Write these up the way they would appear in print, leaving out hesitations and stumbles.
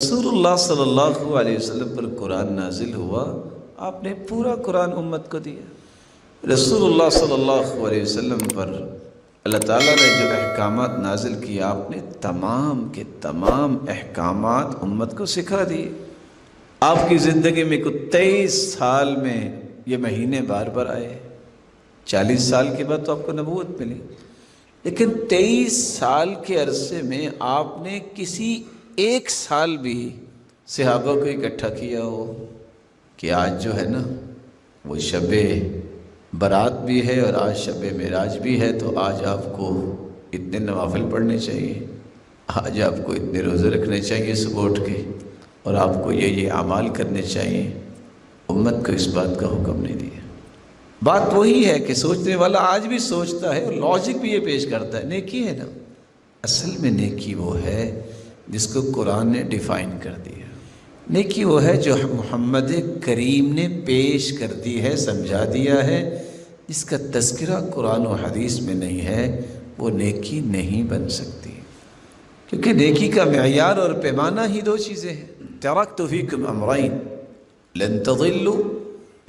رسول اللہ صلی اللہ علیہ وسلم پر قرآن نازل ہوا، آپ نے پورا قرآن امت کو دیا۔ رسول اللہ صلی اللہ علیہ وسلم پر اللہ تعالیٰ نے جو احکامات نازل کیے، آپ نے تمام کے تمام احکامات امت کو سکھا دیے۔ آپ کی زندگی میں کچھ 23 سال میں یہ مہینے بار بار آئے، 40 سال کے بعد تو آپ کو نبوت ملی، لیکن 23 سال کے عرصے میں آپ نے کسی ایک سال بھی صحابہ کو اکٹھا کیا ہو کہ آج جو ہے نا وہ شب برات بھی ہے اور آج شب معراج بھی ہے، تو آج آپ کو اتنے نوافل پڑھنے چاہیے، آج آپ کو اتنے روزے رکھنے چاہیے صبح اٹھ کے، اور آپ کو یہ اعمال کرنے چاہیے۔ امت کو اس بات کا حکم نہیں دیا۔ بات وہی ہے کہ سوچنے والا آج بھی سوچتا ہے اور لاجک بھی یہ پیش کرتا ہے، نیکی ہے نا۔ اصل میں نیکی وہ ہے جس کو قرآن نے ڈیفائن کر دیا۔ نیکی وہ ہے جو محمد کریم نے پیش کر دی ہے، سمجھا دیا ہے، جس کا تذکرہ قرآن و حدیث میں نہیں ہے، وہ نیکی نہیں بن سکتی، کیونکہ نیکی کا معیار اور پیمانہ ہی دو چیزیں ہیں۔ ترکت فیکم امرین لن تضلوا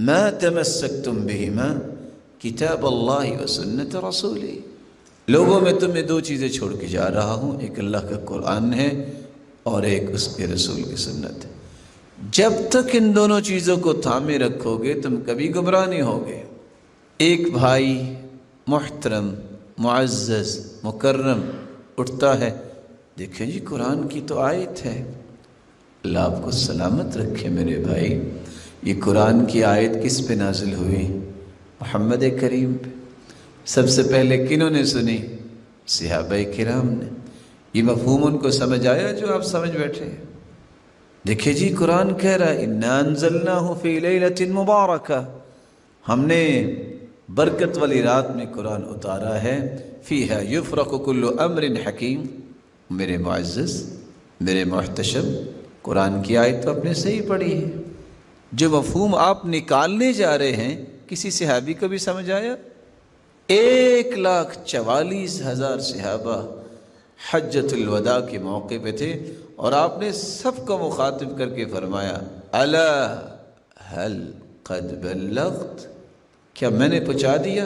ما تمسکتم بہما کتاب اللہ و سنت رسولہ۔ لوگوں میں تمہیں دو چیزیں چھوڑ کے جا رہا ہوں، ایک اللہ کا قرآن ہے اور ایک اس کے رسول کی سنت ہے۔ جب تک ان دونوں چیزوں کو تھامے رکھو گے تم کبھی گمراہ نہیں ہوگے۔ ایک بھائی محترم معزز مکرم اٹھتا ہے، دیکھیں جی قرآن کی تو آیت ہے۔ اللہ آپ کو سلامت رکھے میرے بھائی، یہ قرآن کی آیت کس پہ نازل ہوئی؟ محمد کریم پہ۔ سب سے پہلے کنہوں نے سنی؟ صحابہ کرام نے۔ یہ مفہوم ان کو سمجھ آیا جو آپ سمجھ بیٹھے ہیں؟ دیکھیں جی قرآن کہہ رہا ہے اِنَّا أَنزَلْنَاهُ فِي لَيْلَةٍ مُبَارَكَةٍ، ہم نے برکت والی رات میں قرآن اتارا ہے، فِيهَا يُفْرَقُ كُلُّ أَمْرٍ حَكِيمٍ۔ میرے معزز، میرے محتشم، قرآن کی آیت تو آپ نے صحیح پڑھی ہے۔ جو مفہوم آپ نکالنے جا رہے ہیں کسی صحابی کو بھی سمجھ آیا؟ 1,44,000 صحابہ حجۃ الوداع کے موقع پہ تھے، اور آپ نے سب کو مخاطب کر کے فرمایا الا هل قد بلغت، کیا میں نے پہنچا دیا؟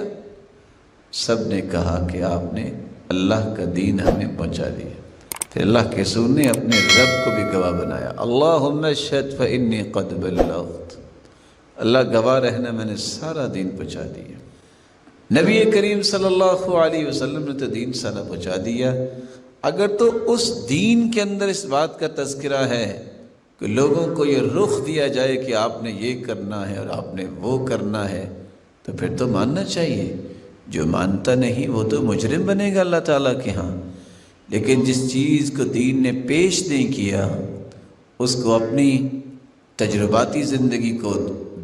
سب نے کہا کہ آپ نے اللہ کا دین ہمیں پہنچا دیا۔ پھر اللہ کے رسول نے اپنے رب کو بھی گواہ بنایا، اللہم اشہد فانی قد بلغت، اللہ گواہ رہنا میں نے سارا دین پہنچا دیا۔ نبی کریم صلی اللہ علیہ وسلم نے تو دین سارا پہنچا دیا، اگر تو اس دین کے اندر اس بات کا تذکرہ ہے کہ لوگوں کو یہ رخ دیا جائے کہ آپ نے یہ کرنا ہے اور آپ نے وہ کرنا ہے، تو پھر تو ماننا چاہیے۔ جو مانتا نہیں وہ تو مجرم بنے گا اللہ تعالیٰ کے ہاں۔ لیکن جس چیز کو دین نے پیش نہیں کیا، اس کو اپنی تجرباتی زندگی کو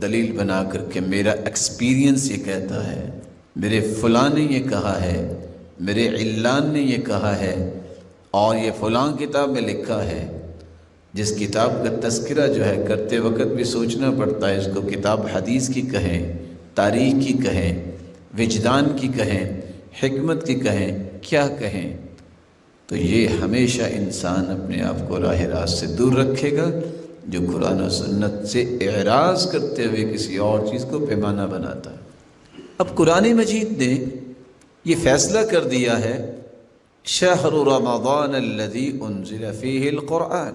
دلیل بنا کر کے میرا ایکسپیرینس یہ کہتا ہے، میرے فلاں نے یہ کہا ہے، میرے علان نے یہ کہا ہے، اور یہ فلاں کتاب میں لکھا ہے۔ جس کتاب کا تذکرہ جو ہے کرتے وقت بھی سوچنا پڑتا ہے، اس کو کتاب حدیث کی کہیں، تاریخ کی کہیں، وجدان کی کہیں، حکمت کی کہیں، کیا کہیں، تو یہ ہمیشہ انسان اپنے آپ کو راہ راست سے دور رکھے گا جو قرآن و سنت سے اعراض کرتے ہوئے کسی اور چیز کو پیمانہ بناتا ہے۔ اب قرآن مجید نے یہ فیصلہ کر دیا ہے، شہر رمضان الذی انزل فیہ القرآن،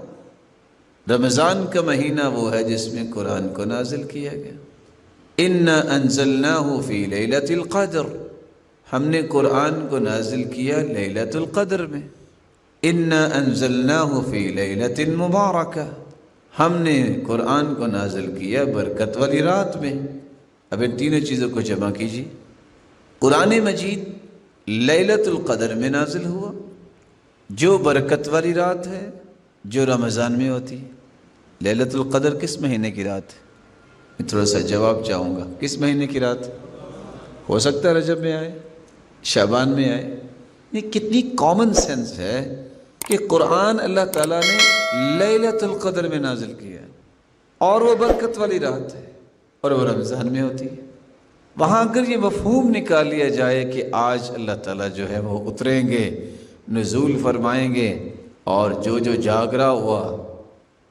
رمضان کا مہینہ وہ ہے جس میں قرآن کو نازل کیا گیا۔ انا انزلناہ فی لیلۃ القدر، ہم نے قرآن کو نازل کیا لیلۃ القدر میں۔ انا انزلناہ فی لیلۃ مبارکہ، ہم نے قرآن کو نازل کیا برکت والی رات میں۔ اب ان تینوں چیزوں کو جمع کیجیے۔ قرآن مجید لیلۃ القدر میں نازل ہوا، جو برکت والی رات ہے، جو رمضان میں ہوتی ہے۔ لیلۃ القدر کس مہینے کی رات ہے؟ میں تھوڑا سا جواب چاہوں گا، کس مہینے کی رات؟ ہو سکتا ہے رجب میں آئے، شعبان میں آئے۔ یہ کتنی کامن سینس ہے کہ قرآن اللہ تعالیٰ نے لیلۃ القدر میں نازل کیا، اور وہ برکت والی رات ہے، اور وہ رمضان میں ہوتی ہے۔ وہاں اگر یہ مفہوم نکال لیا جائے کہ آج اللہ تعالیٰ جو ہے وہ اتریں گے، نزول فرمائیں گے، اور جو جاگ رہا ہوا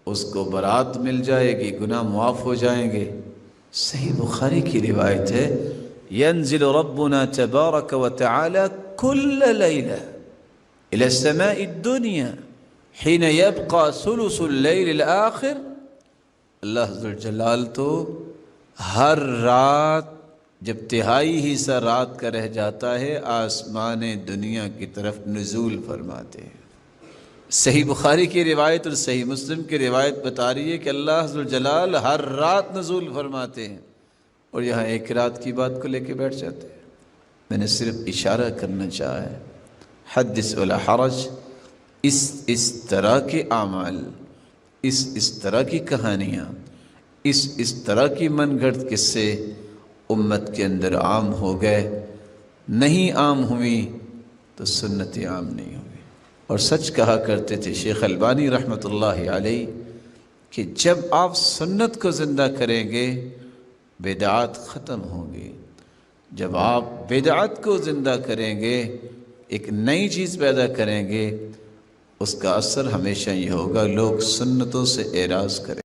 اس کو برات مل جائے گی، گناہ معاف ہو جائیں گے۔ صحیح بخاری کی روایت ہے، ينزل ربنا تبارک و تعالی كل لیلہ الى السماء الدنيا حين يبقى ثلث الليل الآخر۔ اللہ ذوالجلال تو ہر رات جب تہائی حصہ رات کا رہ جاتا ہے آسمان دنیا کی طرف نزول فرماتے ہیں۔ صحیح بخاری کی روایت اور صحیح مسلم کی روایت بتا رہی ہے کہ اللہ ذوالجلال ہر رات نزول فرماتے ہیں، اور یہاں ایک رات کی بات کو لے کے بیٹھ جاتے ہیں۔ میں نے صرف اشارہ کرنا چاہا ہے، حدث ولا حرج، اس طرح کے اعمال، اس طرح کی کہانیاں، اس طرح کی من گھڑت قصے امت کے اندر عام ہو گئے، نہیں عام ہوئی تو سنت عام نہیں ہوئی۔ اور سچ کہا کرتے تھے شیخ البانی رحمۃ اللہ علیہ کہ جب آپ سنت کو زندہ کریں گے بدعات ختم ہوں گی، جب آپ بدعت کو زندہ کریں گے، ایک نئی چیز پیدا کریں گے، اس کا اثر ہمیشہ یہ ہوگا لوگ سنتوں سے اعراض کریں۔